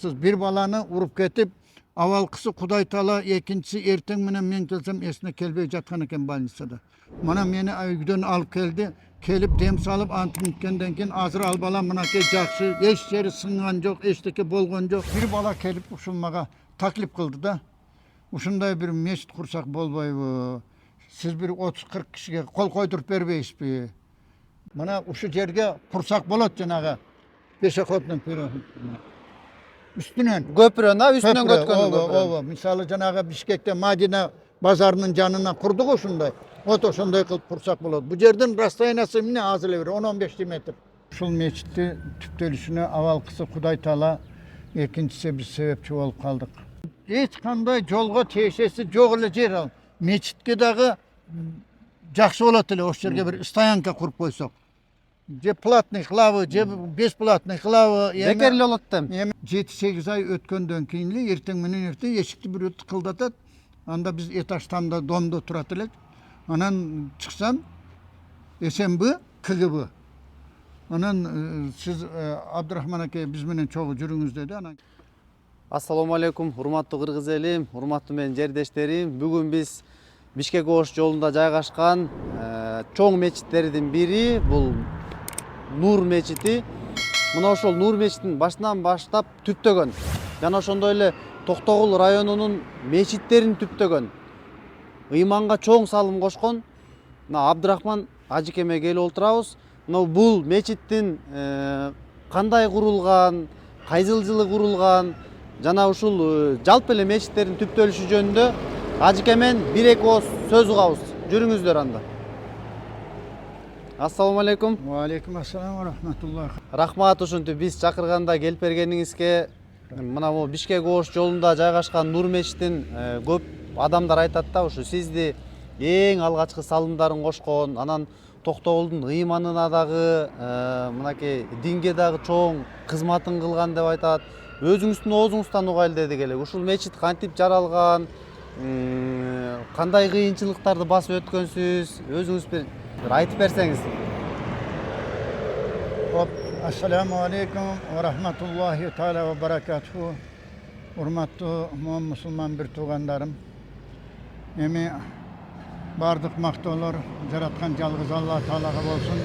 Siz bir balаны urup ketip, avalkısı Kuday Taala, ekinçisi erteң менен men kelsem esine kelbey жаткан экен больницада. Mana meni үйдөн алып келди, kelip dem salıp antimitkenden keyin azыр al balam mınakey jakşı, eç jeri sıngan jok, eçteke bolgon jok. Bir bala kelip uşul maga taklip kıldı da. Uşunday bir meçit kursak bolboybu. Siz bir 30-40 kişiге kol koydurup berbeysiz. Mana uşu jerge kursak bolat janaga. Beşekotun pürü. Üstünen. Köprünün üstünden götkönün. Ova. Misalı janaga Bişkekte Madina bazarının janına kurduk oşunday. Oşunday kılıp kursak bolat. Bu jerden rastayanası mine azılı bir 10-15 metre. Uşul meçitti tüptölüşüne avalkısı Kuday Taala, ekinçisi biz sebepçi olup kaldık. Hiç kanday jolga teşesi jok ele jer al. Meçitke dagı jakşı bolat ele oş jerge bir stoyanka kurup koysak. Je platный кылабы, je бесплатный кылабы. Бекерли болот дем. 7-8 ay ötkөндөн кийин эртең менен эрте эшикти бирөө тыкылдатат. Анда биз этаждан да домдо турат элек. Анан чыксам эсенби, КГБ. Анан siz Абдурахман аке биз менен чогуу жүрүңүз деди. Анан Assalamu alaikum, урматтуу кыргыз элим, урматтуу менин жердештерим. Бүгүн биз Бишкек Ош жолунда жайгашкан чоң мечиттердин бири бул Нур мечити. Мына ошол Нур мечитин башынан баштап түптөгөн. Жана ошондой эле Токтогул районунун мечиттерин түптөгөн. Ыйманга чоң салым кошкон. Мына Абдурахман ажикеме келип отурабыз. Мына бул мечиттин кандай курулган, кайсыл жылы курулган, жана ушул жалпы эле мечиттердин түптөлүшү жөнүндө ажикемен 1-2 ооз сөз угабыз. Жүрүңүздөр анда. Ассаламу алейкум. Ва алейкум ассалам ва рахматуллах. Рахмат ушинтип биз чакырганда келип бергениңизге. Мына бул Бишкек Ош жолунда жайгашкан Нур мечитин көп адамдар айтат да, ушу сизди эң алгачкы салымдарын кошкон, анан Токтогулдун ыйманына дагы, мынакей динге дагы чоң кызматын кылган деп айтат. Өзүңүздүн оозуңуздан угайлы дедик эле. Ушул мечит кантип жаралган, кандай кыйынчылыктарды басып өткөнсүз, өзүңүз бир айтып берсеңиз. Hop, assalamu alaikum ve rahmetullahi teala ve berekatuhu. Hurmatlı Müslüman bir tuğanlarım. Emi bardık maktolar, yaratkan calgız Allah Teala'ga olsun.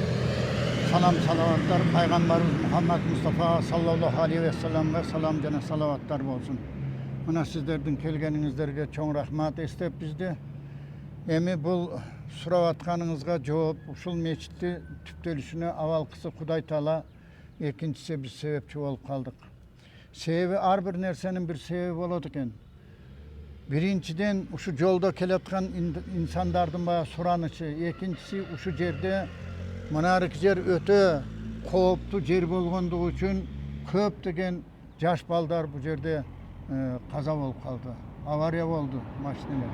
Salam salavatlar, Peygamberimiz Muhammed Mustafa sallallahu aleyhi ve sellem ve salam cana salavatlar olsun. Buna sizlerden kelgeninizlerge çoğun rahmat istep bizde. Emi bul suravatkanınızga cevap, uşul meçitti tüptölüşüne avalkısı Kuday Taala, ekinçisi biz sebepçi olup kaldık. Sebebi ar bir nersenin bir sebebi oladı eken. Birinciden uşu jolda keletkan insanlardan baya suranışı, ekinçisi uşu jerde manarik jer öte kooptu jer bolgondugu üçün köp degen jaş baldar bu jerde kaza bolup kaldı. Avariya oldu maşineler.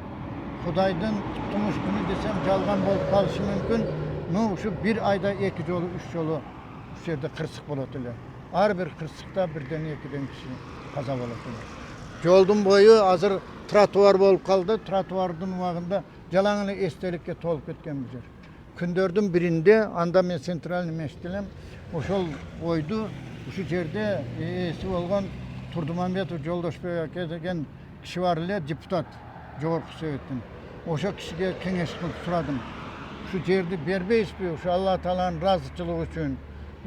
Kuday'dan tutmuş günü desem жалган bolup kalışı mümkün. Şu bir ayda 2 jolu, 3 jolu şu yerde kırsık bolat ele. Her bir kırsıkta birden 2'den kişi kaza bolat ele. Joldun boyu hazır trotuar bolup kaldı. Trotuardın ubagında jalan ele estelikке tolup ketken bu jer. Kündördün birinde anda men sentralni meştilem. Oşol boydu. Şu jerde esi bolgon Turdumanbetov Joldoşbek aka degen kişi var ele, deputat. Жогорку Советтин. Ошо кишиге кеңеш кылып сурадым. Şu жерди бербейсизби? Ошо Алла Тааланын ыраазычылыгы үчүн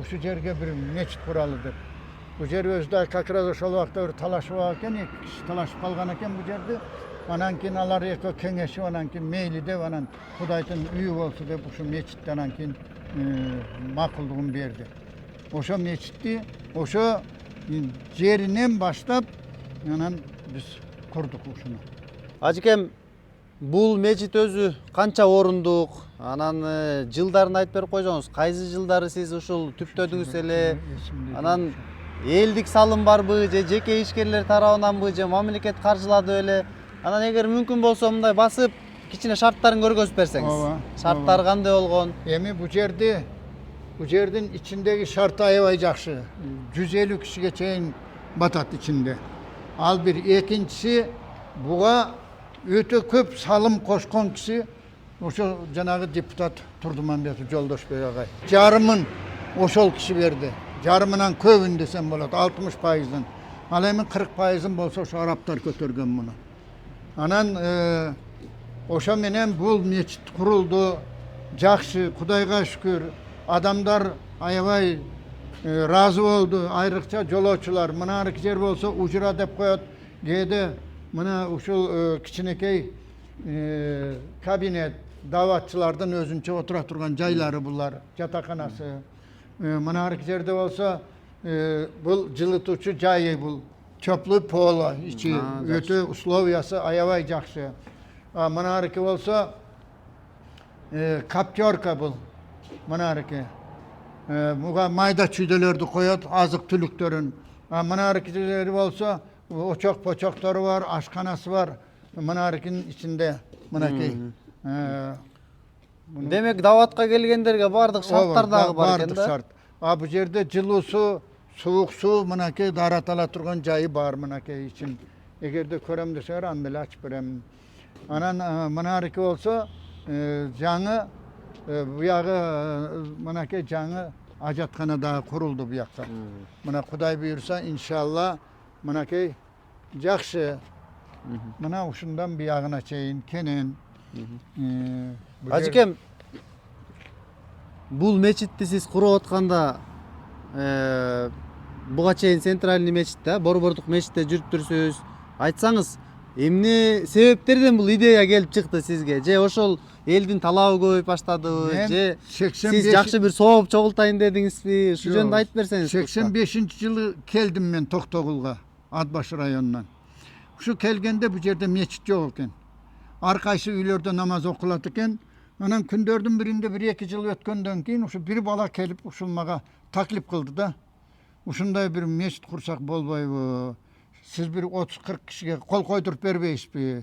ушул жерге bir мечит куралы деп. Bu жер өзү как раз ошол убакта bir талашып экен, 2 киши талашып калган экен bu жерди. Анан кийин алар эки кеңешип, анан кийин мейли деп, анан Кудайдын үйү болсу деп ушул мечитти анан кийин макулдугун берди. Ошо мечитти ошо жеринен баштап анан биз курдук ушуну. Ажикем, бул мечит өзү канча орундук, анан жылдарын айтып берип койсоңуз, кайсы жылдары сиз ушул түптөдүңүз эле, анан элдик салым барбы, же жеке ишкерлер тарабынанбы, же мамлекет каржылады эле, анан эгер мүмкүн болсо мындай басып, кичине шарттарын көргөзүп берсеңиз. Шарттар кандай болгон? Эми bu жердин içindeki şartı аябай жакшы. 150 kişiге чейин батат içinde. Al bir, ekincisi буга öte köp salım koşkon kişi ошо жанагы депутат Turdumanbetov Joldoşbek agay. Jarımın oşol kişi verdi. Jarımından köbün desem bolat, 60%'dan. Al emin 40%'ın bolsa şu Araplar götürgen bunu. Anan oşa menen bul meçit kuruldu. Jakşı, Kudayga şükür. Adamlar ayabay razı oldu. Ayrıca joloçular mına hareket yer bolsa ujura dep koyat. Gede mına uşul kiçinekey kabinet davatçılardan özünçe otura turgan jaylары bular. Jatakanası. Mına hareket yerde bolsa bul жылытуучу жайы бул чөплүү пола ичи өтө условиясы аябай жакшы. Мына ареке болсо каптерка бул. Мына ареке буга майда чүйдөлөрдү коёт, азык түлүктөрүн. Мына арекелери болсо очок почоктору бар, ашканасы бар. Мына арекенин ичинде мынакей. Демек даватка келгендерге бардык шарттар дагы бар экен да. Бул жерде жылуу суу, суuk суу мынакей даратала турган жайы бар мынакей için. Эгерде көрөм десеңер анда эле ачып берем. Анан мына ареке болсо жаңы буягы мынакей жаңы ажаткана дагы курулду буякта. Мына Кудай буйрса иншалла мынакей жакшы. Мына ушундан буягына чейин кенен. Ажыкем, бул мечитти сиз куруп атканда буга чейин центральный мечитте, Борбордук мечитте жүрүп турсуз. Айтсаңыз, эмне себептерден бул идея келип чыкты сизге? Же ошол элдин талабы көбөйүп баштадыбы? Же сиз жакшы бир сооп чогултайын дедиңизби? Ушул жөнүндө айтып берсеңиз. 85-жылы келдим мен Токтогулга, Атбаш районунан. Ушу келгенде бу жерде мечит жок экен. Ар кайсы үйлөрдө намаз окулат экен. Анан күндөрдүн биринде 1-2 жыл өткөндөн кийин ушу бир бала келип ушул мага таклип кылды да. Ушундай бир мечит курсак болбойбу? Сиз бир 30-40 кишиге кол койдуруп бербейсизби?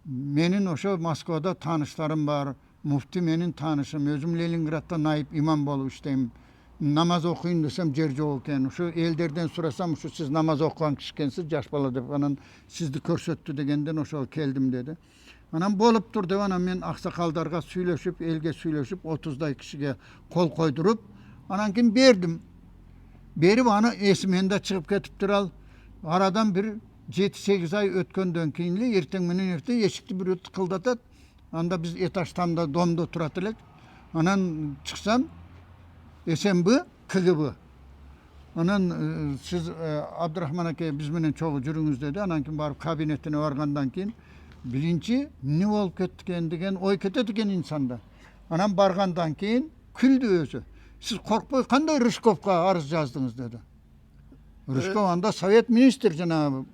Менин ошо Москвада тааныштарым бар. Муфти менин таанышым. Өзүм Ленинградда найып имам болуп иштейм. Намаз окуйн десем жер жок экен. Ушу элдерден сурасам, ушу сиз намаз окуган киши экенсиз, жаш бала деп, анан сизди көрсөттү дегенден ошо келдим деди. Анан болуп тур деп анан мен аксакалдарга сүйлөшүп, элге сүйлөшүп, 30дай кишиге кол койдуруп, анан кийин бердим. Берип аны эсименде чыгып кетиптир ал. Арадан бир 7-8 ай өткөндөн кийин эле эртең менен эрте эшикти бирөө тыкылдатат. Анда биз этажтанда домдо турат элек. Анан чыксам эсенби, КГБ. Анан сиз Абдурахман аке биз менен чогуу жүрүңүз деди. Анан кийин барып кабинетине баргандан кийин биринчи эмне болуп кеткен деген ой кетет экен инсанда. Анан баргандан кийин күлдү өзү. Сиз коркпой кандай Рыжковго арыз жаздыңыз деди. Рыжков анда совет министр жанагы.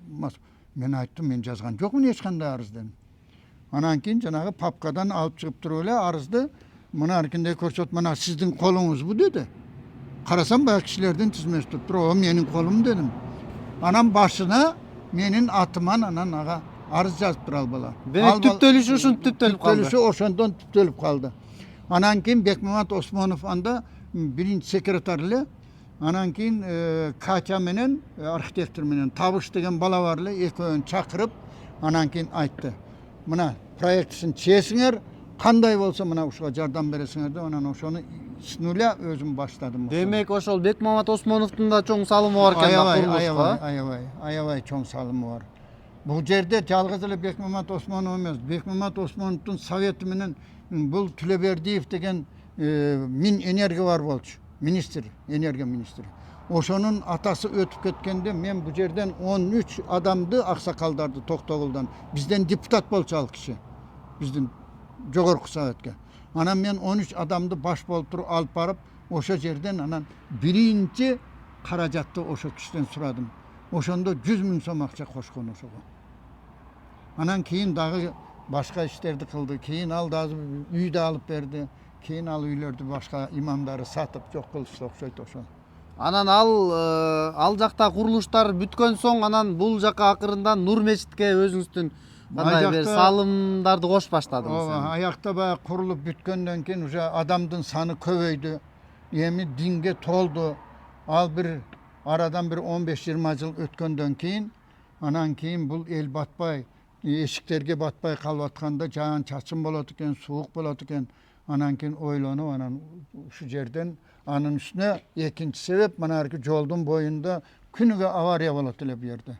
Мен айттым, мен жазган жокмун эч кандай арыз дедим. Анан кийин жанагы папкадан алып чыгып туруп эле арызды мына аркинде көрсөтүп, мына сиздин колуңуз бу деди. Карасам баягы кишилердин тизмеси туруп, о менин колум дедим. Анан башына менин атыман анан ага арыз жазып тура ал бала. Демек түптөлүшү ушинтип түптөлүп калды. Түптөлүшү ошондон түптөлүп калды. Анан кийин Бекмамат Осмонов анда биринчи секретарь эле. Анан кийин Катя менен архитектор менен Табыш деген бала бар эле, экөөнү чакырып, анан кийин айтты. Мына проектисин чечиңер, кандай болсо мына ушуга жардам бересиңер деп, анан ошону с нуля өзүм баштадым. Демек ошол Бекмамат Осмоновдун да чоң салымы бар экен. Аябай чоң салымы бар. Бул жерде жалгыз эле Бекмамат Осмонов эмес, Бекмамат Осмоновдун совети менен бул Түлөбердиев деген Минэнерго бар болчу. Министр, энергия министри. Ошонун атасы өтүп кеткенде мен бу жерден 13 адамды, аксакалдарды Токтогулдан, бизден депутат болчу ал киши. Биздин жогорку советке. Анан мен 13 адамды баш болуп туруп алып барып, ошо жерден анан биринчи каражатты ошо кишиден сурадым. Ошондо 100 000 сом акча кошкон ошого. Анан кийин дагы башка иштерди кылды. Кийин ал дагы үйдө алып берди. Кийин ал үйлөрдү башка имамдары сатып жок кылышты окшойт ошол. Анан ал жакта курулуштар бүткөн соң, анан бул жака акырындан Нур мечитке өзүңүздүн кандай бир салымдарды кош баштадыңыз. Ооба, аякта баягы курулуп бүткөндөн кийин уже адамдын саны көбөйдү. Эми динге толду. Ал бир арадан бир 15-20 жыл өткөндөн кийин, анан кийин бул эл батпай, эшиктерге батпай калып атканда жаан чачын болот экен, суук болот экен. Анан кийин ойлонуп, анан ушу жерден анын үстүнө экинчи себеп мына жолдун боюнда Күнüge avariya bolot ele bu yerde.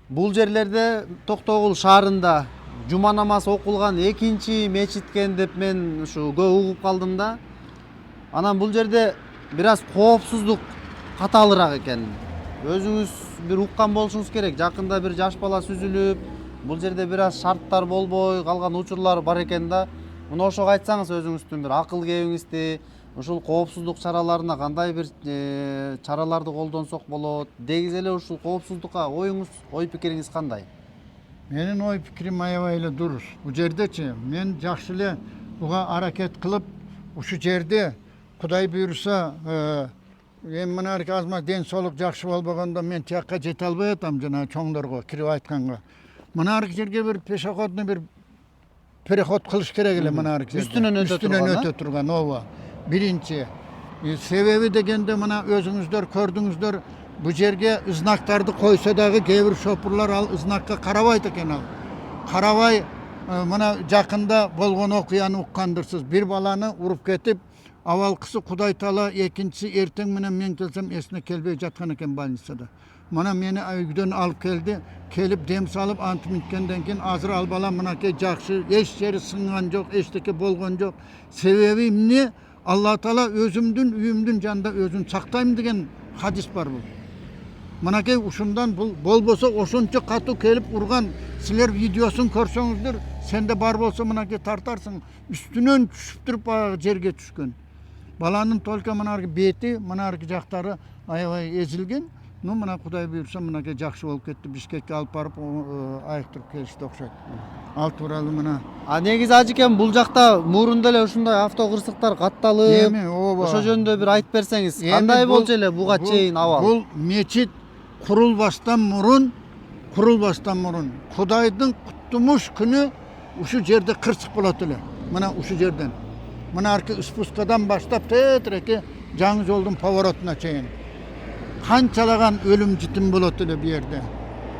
Бул жерлерде Токтогул шаарында жума намазы окулган экинчи мечит экен деп мен ушу көп угуп калдым да. Анан бул жерде бир аз коопсуздук катаалыраак экен. Өзүңүз бир уккан болушуңуз керек. Жакында бир жаш бала сүзүлүп, бул жерде бир аз шарттар болбой калган учурлар бар экен да. Муну ошого айтсаңыз өзүңүздүн бир акыл кебиңизди, ушул коопсуздук чараларына кандай бир чараларды колдонсок болот? Дегиз эле ушул коопсуздукка оюңуз, ой пикириңиз кандай? Менин ой пикирим аябай эле дурус. Бу жердечи мен жакшы эле буга аракет кылып, ушу жерде Кудай буйруса, эми мынарки азма ден соолук жакшы болбогондо мен тияка жете албай атам жана чоңдорго кирип айтканга. Мынарки жерге бир пешеходный бир переход кылыш керек эле мынарки жерде. Үстүнөн өтө турган, ооба. Биринчи. Себеби дегенде мына өзүңүздөр көрдүңүздөр, бу жерге ызнактарды койсо дагы кээ бир шопурлар ал ызнакка карабайт экен ал. Карабай мына жакында болгон окуяны уккандырсыз. Бир баланы уруп кетип, авалкысы Кудай Таала, экинчиси эртең менен мен келсем эсине келбей жаткан экен больницада. Мына мени үйдөн алып келди, келип дем салып антып минткенден кийин азыр ал бала мынакей жакшы, эч жери сынган жок, эчтеке болгон жок. Себеби эмне? Алла Таала өзүмдүн үйүмдүн жанында өзүн сактайм деген хадис бар бул. Мынакей ушундан бул болбосо ошончо катуу келип урган, силер видеосун көрсөңүздөр, сенде бар болсо мынакей тартарсың, үстүнөн түшүп туруп баягы жерге түшкөн. Баланын только мынарки бети, мынарки жактары аябай эзилген. Ну мына Кудай буйрса мынакей жакшы болуп кетти. Бишкекке алып барып айыктырып келишти окшойт. Ал тууралуу мына. Негизи ажыкем бул жакта мурунда эле ушундай автокырсыктар катталып, Эми ооба. ошо жөнүндө бир айтып берсеңиз, кандай болчу эле буга чейин абал? Бул мечит курулбастан мурун Кудайдын куттумуш күнү ушу жерде кырсык болот эле. Мына ушу жерден. Мынарки спускадан баштап тетиреки жаңы жолдун поворотуна чейин. Канчалаган өлүм житим болот эле бу жерде.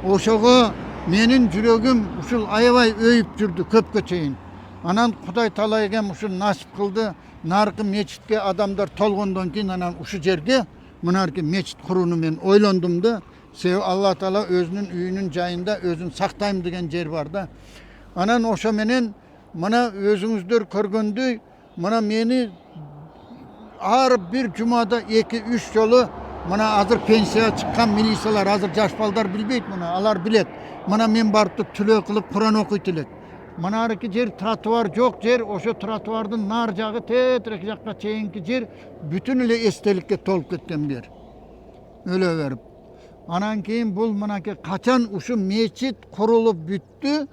Ошого менин жүрөгүм ушул аябай өйүп жүрдү көпкө чейин. Анан Кудай Таала эген ушул насип кылды. Наркы мечитке адамдар толгондон кийин анан ушу жерге мынарки мечит курууну мен ойлондум да. Себеби Алла Таала өзүнүн үйүнүн жайында өзүн сактайм деген жер бар да. Анан ошо менен мына өзүңүздөр көргөндөй, мына мени ар бир жумада 2-3 жолу мына азыр пенсияга чыккан милициялар, азыр жаш балдар билбейт мына, алар билет. Мына мен барып түлөө кылып Куран окуйт элек. Мынарки жер тротуар жок жер, ошо тротуардын нар жагы тетирек жакка чейинки жер бүтүн эле эстеликке толуп кеткен бер. Өлө берип. Анан кийин бул мынакей качан ушу мечит курулуп бүттү,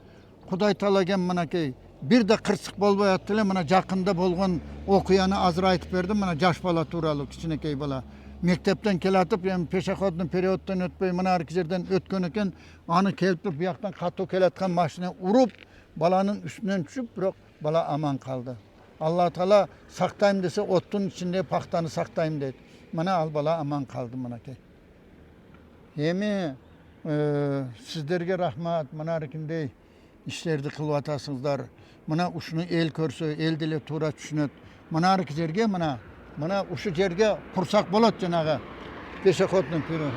Кудай Таала ген мынакей бир да кырсык болбой атты эле. Мына жакында болгон окуяны азыр айтып бердим, мына жаш бала тууралуу, кичинекей бала. Мектептен келатып, эми пешеходный периодтон өтпөй мынарки жерден өткөн экен, аны келип туруп бияктан катуу келаткан машина уруп, баланын үстүнөн түшүп, бирок бала аман калды. Алла Таала сактайм десе, оттун ичинде пактаны сактайм дейт. Мына ал бала аман калды мынакей. Эми сиздерге рахмат, мынаркиндей иштерди кылып атасыңыздар. Мына ушуну эл көрсө, эл деле туура түшүнөт. Мынарки жерге мына ушу жерге курсак болот жанагы пешеходный переход.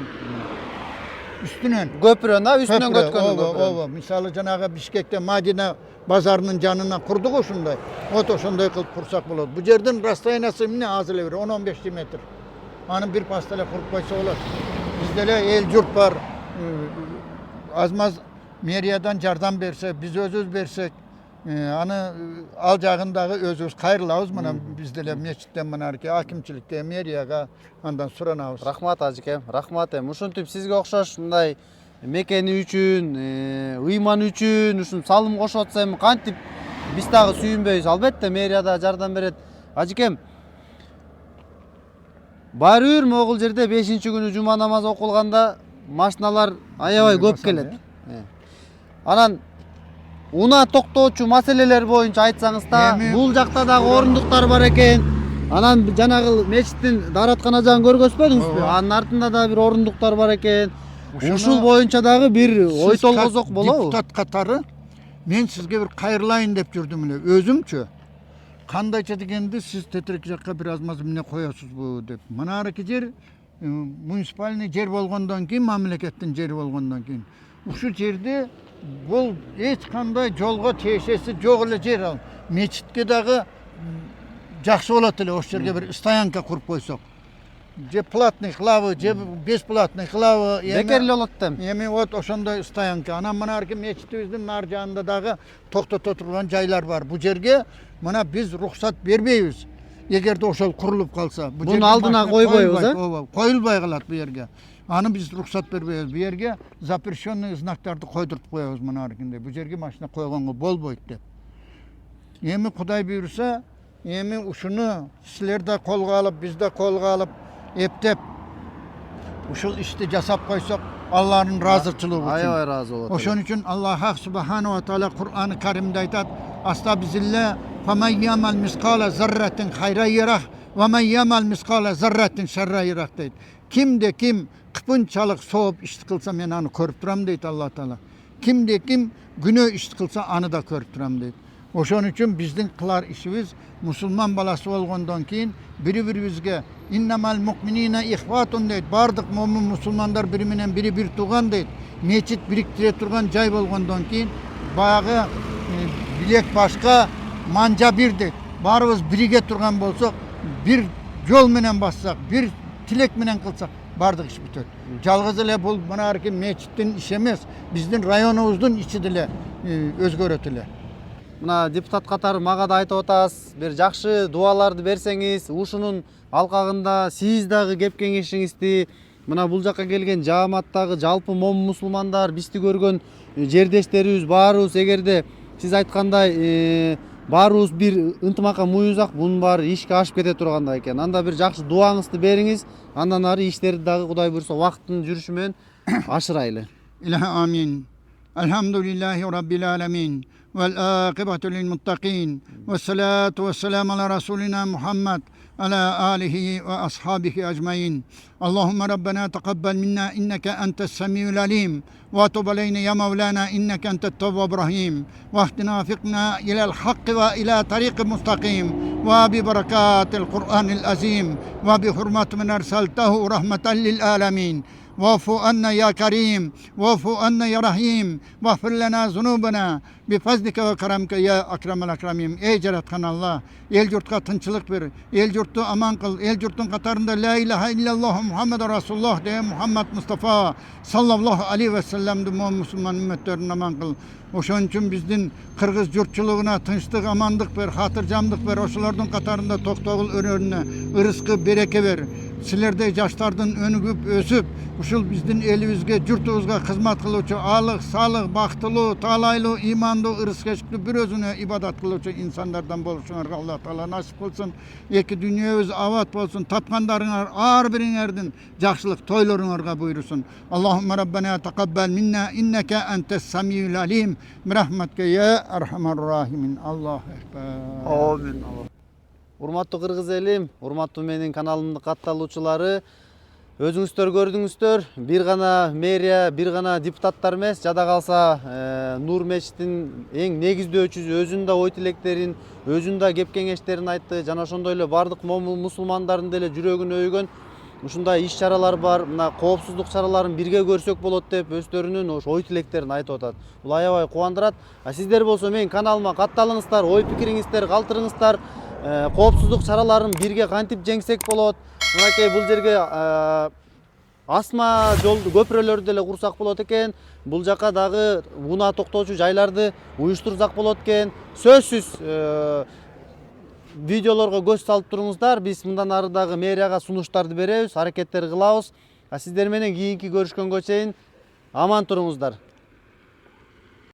Үстүнөн. Көпүрөнү үстүнөн көткөн. Ооба, мисалы жанагы Бишкекте Мадина базарынын жанына курдук ушундай. Вот ошондой кылып курсак болот. Бу жердин расстояниясы эмне аз эле бир 10-15 метр. Аны бир паста эле куруп койсо болот. Бизде эле эл журт бар. Азмаз мэриядан жардам берсе, биз өзүбүз берсек, аны ал жагындагы өзүбүз кайрылабыз. Мына бизде эле мечиттен мынарки акимчиликке, мэрияга андан суранабыз. Рахмат ажыкем, рахмат. Ушинтип сизге окшош мындай мекени үчүн, ыйман үчүн ушун салым кошуп атса эми кантип биз дагы сүйүнбөйбүз. Албетте мэрия да жардам берет. Ажыкем, баары бир могул жерде 5-күнү жума намазы окулганда машиналар аябай көп келет. Анан уна токтоочу маселелер боюнча айтсаңыз да, бул жакта дагы орундуктар бар экен. Анан жанагы мечиттин даараткана жагын көргөзбөдүңүзбү? Анын артында да бир орундуктар бар экен. Ушул боюнча дагы бир ой толгозок болобу? Депутат катары мен сизге бир кайрылайын деп жүрдүм эле, өзүмчү. Кандайча дегенде сиз тетирек жакка бир аз маз эмне коесузбу деп. Мынарки жер муниципальный жер болгондон кийин, мамлекеттин жери болгондон кийин ушул жерде бул эч кандай жолго тиешеси жок эле жер. Ал мечитке дагы жакшы болот эле ошол жерге бир стоянка куруп койсок. Же платный кылабы, же бесплатный кылабы. Бекер эле болот дем. Эми вот ошондой стоянка. Анан мынаркы мечитибиздин нар жанында дагы токтото турган жайлар бар. Бу жерге мына биз рухсат бербейбиз. Эгерде ошол курулуп калса, бу Буну алдына койбойбуз, коюлбай калат бу жерге. Аны биз рухсат бербейбиз. Бу жерге запрещенный знактарды койдуртуп коебуз мынаркындай. Бу жерге машина койгонго болбойт деп. Эми Кудай буйруса, эми ушуну силер да колго алып, биз да колго алып, эптеп ушул ишти жасап койсок, Аллахтын ыраазычылыгы үчүн. Аябай ыраазы болот. Ошон үчүн Аллах субханаху ва таала Кур'ан-ы Каримде айтат: "Астабизилля, фаман ямал мискала зарратин хайра ярах, ва ман ямал мискала зарратин шарра ярах" дейт. Кимде ким кыпынчалык сооп ишти кылса, мен аны көрүп турам дейт Аллах таала. Кимде ким күнөө ишти кылса, аны да көрүп турам дейт. Ошон үчүн биздин кылар ишибиз мусулман баласы болгондон кийин бири-бирибизге иннамал мукминина ихватун дейт. Бардык момун мусулмандар бири менен бири бир тууган дейт. Мечит бириктире турган жай болгондон кийин баягы билек башка, манжа бир дейт. Баарыбыз бириге турган болсок, бир жол менен бассак, бир тилек менен кылсак, бардык иш бүтөт. Жалгыз эле бул мынаркы мечиттин иши эмес, биздин районубуздун ичи деле өзгөрөт эле. Мына депутат катары мага да айтып атасыз, бир жакшы дуаларды берсеңиз, ушунун алкагында сиз дагы кеп кеңешиңизди, мына бул жакка келген жааматтагы жалпы момун мусулмандар, бизди көргөн жердештерибиз баарыбыз, эгерде сиз айткандай баарыбыз бир ынтымакка муюзак, бунун баары ишке ашып кете тургандай экен. Анда бир жакшы дуаңызды бериңиз, андан ары иштерди дагы Кудай буйруса вакыттын жүрүшү менен ашырайлы. İlahi amin. Elhamdülillahi Rabbil alemin. Vel akıbatu lil muttaqin. Ve salatu ve selamu ala Resulina Muhammed. Ala alihi ve ashabihi ecmain. Allahümme Rabbena taqabbal minna inneke entes semiyul alim. Ve tub aleyna ya Mevlana inneke entet tevvab rahim. Ve ahdina fiqna ilal haqqi ve ila tariqi mustaqim. Ve bi berakatil Kur'anil azim. Ve bi hurmat min ersaltehu rahmeten lil alemin. واعف عنا يا كريم واعف عنا يا رحيم واغفر لنا ذنوبنا بفضلك وكرمك يا أكرم الأكرمين. Ey Ceratkan Allah, el yurtka tınçılık ver, el yurtu aman kıl, el yurtun katarında la ilahe illallah Muhammed Resulullah diye Muhammed Mustafa sallallahu aleyhi ve sellem de Müslüman ümmetlerin aman kıl. Oşon üçün bizdin Kırgız yurtçuluğuna tınçlık, amandık ver, hatırcamdık ver, oşulardın katarında toktogul önüne, ırıskı, bereke ver. Sizlerde yaşlardın önügüp, ösüp, uşul bizdin elibizge, yurtubuzga hizmet kılıçı, alık, sağlık, baktılı, talaylı, imanlı, ırıskışıklı bir özüne ibadat kılıçı insanlardan boluşunlarga Allah Teala nasip olsun. Eki dünyayız avat olsun, tapkanlarınar, ağır birinerdin, jakşılık toylarınarga buyursun. Allahümme Rabbena takabbel minna inneke entes samiyul alim. Mirahmetke ya erhamer rahimin. Allahu Ekber. Amin. Урматтуу кыргыз элим, урматтуу менин каналымдын катталуучулары, өзүңүздөр көрдүңүздөр, бир гана мэрия, бир гана депутаттар эмес, жада калса Нур мечитин эң негиздөөчүсү өзүнүн да ой тилектерин, өзүнүн да кеп кеңештерин айтты, жана ошондой эле бардык момун мусулмандардын деле жүрөгүн өйгөн ушундай иш-чаралар бар. Мына коопсуздук чараларын бирге көрсөк болот деп өздөрүнүн ош ой тилектерин айтып атат. Бул аябай кубандырат. Сиздер болсо менин каналыма катталыңыздар, ой пикириңиздер калтырыңыздар. Коопсуздук чараларын бирге кантип жеңсек болот? Мынакей бул жерге асма жол көпүрөлөрдү деле курсак болот экен. Бул жака дагы унаа токтоочу жайларды уюштурсак болот экен. Сөзсүз видеолорго көз салып туруңуздар. Биз мындан ары дагы мэрияга сунуштарды беребиз, аракеттер кылабыз. Сиздер менен кийинки көрүшкөнгө чейин аман туруңуздар.